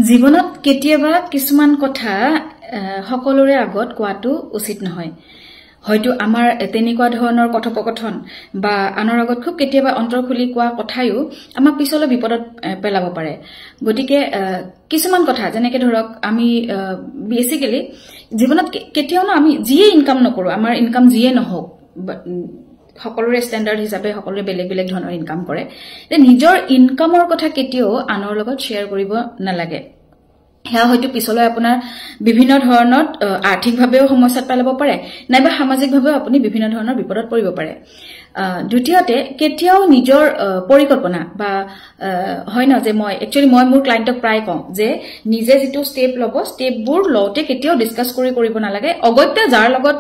জীৱনত কেতিয়াবা কিছুমান কথা সকলোৰে আগত কোৱাটো উচিত নহয় হয়তো আমাৰ তেনেকুৱা ধৰণৰ কথোপকথন বা আনৰ আগত খুব কেতিয়াবা অন্তৰ খুলি কোৱা কথায়ো আমাক পিছলৈ বিপদত পেলাব পাৰে গতিকে কিছুমান কথা যেনেকৈ ধৰক আমি বেসিক্যালি জীৱনত কেতিয়াও আমি যিয়ে ইনকাম নকৰো আমাৰ ইনকাম যিয়ে নহওক সকলোৰে ষ্টেণ্ডাৰ্ড হিচাপে সকলোৰে বেলেগ বেলেগ ধৰণৰ ইনকাম কৰে নিজৰ ইনকামৰ কথা কেতিয়াও আনৰ লগত শেয়াৰ কৰিব নালাগে হেয়া হয়তো পিছলৈ আপোনাৰ বিভিন্ন ধৰণৰ আৰ্থিকভাৱেও সমস্যাত পেলাব পাৰে নাইবা সামাজিকভাৱেও আপুনি বিভিন্ন ধৰণৰ বিপদত পৰিব পাৰে দ্বিতীয়তে কেতিয়াও নিজৰ পৰিকল্পনা বা হয় না যে মই একচুয়ালি মই মোৰ ক্লায়েণ্টক প্ৰায় কওঁ যে নিজে যেটো স্টেপ লব স্টেপবোৰ লওতে কেতিয়াও ডিসকাস কৰিব নালাগে অগত্যা যাৰ লগত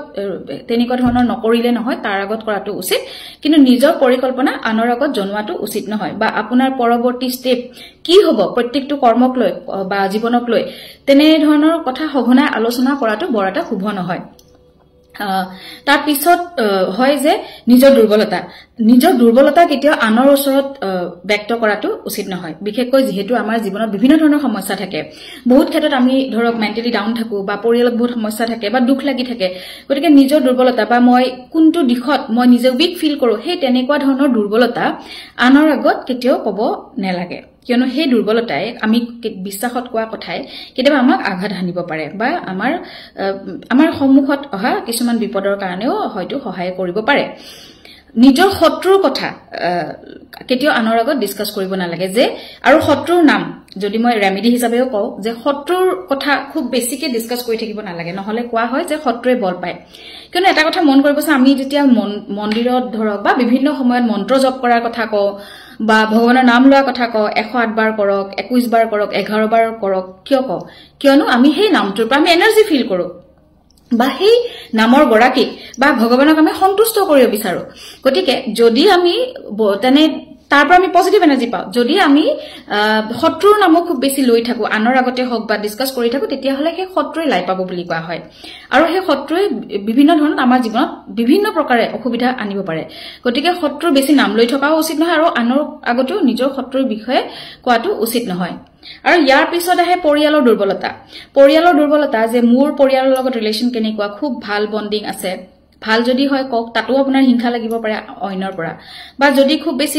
তেনেকুৱা ধৰণৰ নকৰিলে নহয় তাৰ আগত কৰাটো উচিত কিন্তু নিজৰ পৰিকল্পনা আনৰ আগত জনোৱাটো উচিত নহয় বা আপোনাৰ পৰৱৰ্তী স্টেপ কি হ'ব প্ৰত্যেকটো কৰ্মক লৈ বা জীৱনক লৈ তেনে ধৰণৰ কথা সঘনাই আলোচনা কৰাটো বৰ এটা শুভ নহয় তাৰ পিছত হয় যে নিজৰ দুৰ্বলতা কেতিয়াও আনৰ ওচৰত ব্যক্ত কৰাটো উচিত নহয় বিশেষকৈ যেহেতু আমাৰ জীৱনত বিভিন্ন ধৰণৰ সমস্যা থাকে বহুত ক্ষেত্ৰত আমি ধৰক মেন্টালি ডাউন থাকো বা পৰিয়ালত বহুত সমস্যা থাকে বা দুখ লাগি থাকে গতিকে নিজৰ দুৰ্বলতা বা মই কোনটো দিশত মই নিজে উইক ফিল কৰো সেই তেনেকুৱা ধৰণৰ দুৰ্বলতা আনৰ আগত কেতিয়াও ক'ব নালাগে কিয়নো সেই দুৰ্বলতাই আমি বিশ্বাসত কোৱা কথাই কেতিয়াবা আমাক আঘাত হানিব পাৰে বা আমাৰ সন্মুখত অহা কিছুমান বিপদৰ কাৰণেও হয়তো সহায় কৰিব পাৰে নিজৰ শত্ৰুৰ কথা কেতিয়াও আনৰ আগত ডিসকাস কৰিব নালাগে যে আৰু শত্ৰুৰ নাম যদি মই ৰেমেডি হিচাপেও কওঁ যে শত্ৰুৰ কথা খুব বেছিকে ডিসকাস কৰি থাকিব নালাগে নহলে কোৱা হয় যে শত্ৰুৱে বল পায় কিয়নো এটা কথা মন কৰিবছে আমি যেতিয়া মন্দিৰত ধৰক বা বিভিন্ন সময়ত মন্ত্ৰ জপ কৰাৰ কথা কওঁ বা ভগৱানৰ নাম লোৱা কথা কওঁ 108 বাৰ কৰক 21 বাৰ কৰক 11 বাৰ কৰক কিয় কওঁ কিয়নো আমি সেই নামটোৰ পৰা আমি এনাৰ্জি ফিল কৰো বা সেই নামৰ গৰাকীক বা ভগৱানক আমি সন্তুষ্ট কৰিব বিচাৰো গতিকে যদি আমি তেনে তাৰ পৰা আমি পজিটিভ এনাৰ্জি পাওঁ যদি আমি শত্ৰুৰ নাম খুব বেছি লৈ থাকো আনৰ আগতে হক বা ডিসকাস কৰি থাকো তেতিয়া হলে সেই শত্ৰুৱে লাই পাব বুলি কোৱা হয় আৰু সেই শত্ৰুৱে বিভিন্ন ধৰণৰ আমাৰ জীৱনত বিভিন্ন প্ৰকাৰে অসুবিধা আনিব পাৰে গতিকে শত্ৰুৰ বেছি নাম লৈ থকাও উচিত নহয় আৰু আনৰ আগতেও নিজৰ শত্ৰুৰ বিষয়ে কোৱাটো উচিত নহয় আৰু ইয়াৰ পিছত আহে পৰিয়ালৰ দুৰ্বলতা যে মোৰ পৰিয়ালৰ লগত ৰিলেচন কেনেকুৱা খুব ভাল বন্ডিং আছে ভাল যদি হয় কক তাতো আপোনাৰ হিংসা লাগিব পাৰে অইনৰ পৰা বা যদি খুব বেছি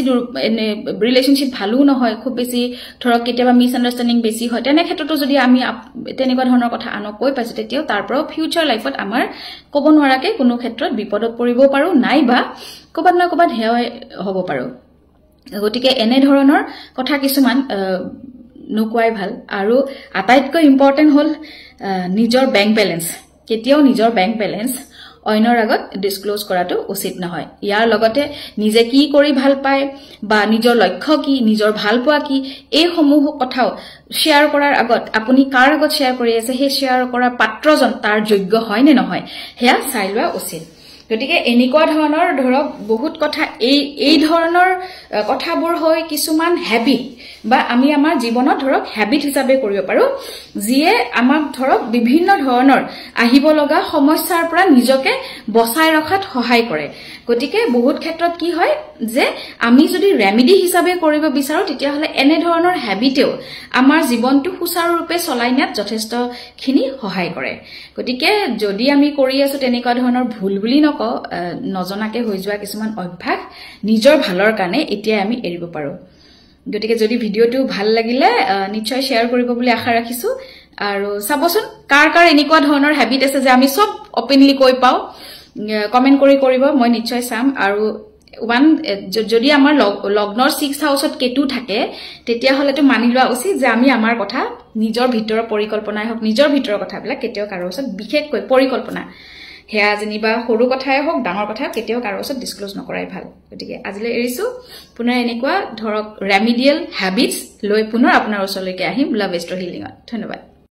ৰিলেশনশিপ ভালো নহয় খুব বেছি ধৰক কেতিয়াবা মিছ আন্ডাৰষ্টেণ্ডিং বেছি হয় তেনে ক্ষেত্ৰতো যদি আমি তেনেকুৱা ধৰণৰ কথা আনক কৈ পাইছো তেতিয়াও তাৰ পৰা ফিউচাৰ লাইফত আমাৰ ক'ব নোৱাৰাকে কোনো ক্ষেত্ৰত বিপদত পৰিব পাৰো নাইবা ক'বাত না ক'বাত হেয় হ'ব পাৰো গতিকে এনে ধৰণৰ কথা কিছুমান নোকোৱাই ভাল আৰু আটাইতকৈ ইম্পৰ্টেন্ট হল নিজৰ বেংক বেলেন্স কেতিয়াও নিজৰ বেংক বেলেন্স অইনৰ আগত ডিসক্লোজ কৰাটো উচিত নহয় ইয়াৰ লগতে নিজে কি কৰি ভাল পায় বা নিজৰ লক্ষ্য কি নিজৰ ভাল পোৱা কি এই সমূহ কথাও শেয়াৰ কৰাৰ আগত আপুনি কাৰ আগত শেয়াৰ কৰি আছে সেই শেয়াৰ কৰা পাত্ৰজন তাৰ যোগ্য হয় নে নহয় হেয়া চাই লোৱা উচিত গতিকে এনেকুৱা ধৰণৰ ধৰক বহুত কথা এই ধৰণৰ কথাবোৰ হয় কিছুমান হ্যাবিট বা আমি আমাৰ জীৱনত ধৰক হ্যাবিট হিচাপে কৰিব পাৰো যিয়ে আমাক ধৰক বিভিন্ন ধৰণৰ আহিব লগা সমস্যাৰ পৰা নিজকে বচাই ৰখাত সহায় কৰে গতিকে বহুত ক্ষেত্ৰত কি হয় যে আমি যদি ৰেমেডি হিচাপে কৰিব বিচাৰো তেতিয়া হলে এনে ধৰণৰ হ্যাবিটেও আমাৰ জীৱনটো সুচাৰুৰূপে চলাই নিয়াত যথেষ্টখিনি সহায় কৰে গতিকে যদি আমি কৰি আছো তেনেকুৱা ধৰণৰ ভুল বুলি নকওঁ নজনাকে হৈ যোৱা কিছুমান অভ্যাস নিজৰ ভালৰ কাৰণে এতিয়া আমি এৰিব পাৰো গতিকে যদি ভিডিওটো ভাল লাগিলে নিশ্চয় শেয়াৰ কৰিব বুলি আশা ৰাখিছো আৰু চাবচোন কাৰ এনেকুৱা ধৰণৰ হ্যাবিট আছে যে আমি সব ওপেনলি কৈ পাও কমেন্ট কৰিব মই নিশ্চয় চাম আৰু যদি আমাৰ লগ্নৰ 6 হাউসত কেতু থাকে তেতিয়া হলেতো মানি লোৱা উচিত যে আমি আমাৰ কথা নিজৰ ভিতৰৰ পৰিকল্পনাই হক নিজৰ ভিতৰৰ কথাবিলাক কেতিয়াও কাৰো ওচৰত বিশেষকৈ পৰিকল্পনা হেয়া যেনিবা সৰু কথাই হক ডাঙৰ কথা কেতিয়াও কাৰো ওচৰত ডিসক্লোজ নকৰাই ভাল গতিকে আজিলৈ এৰিছো পুনৰ এনেকুৱা ধৰক ৰেমেডিয়েল হ্যাবিটস লৈ পুনৰ আপোনাৰ ওচৰলৈকে আহিম লাভ এষ্ট্ৰ হিলিংত ধন্যবাদ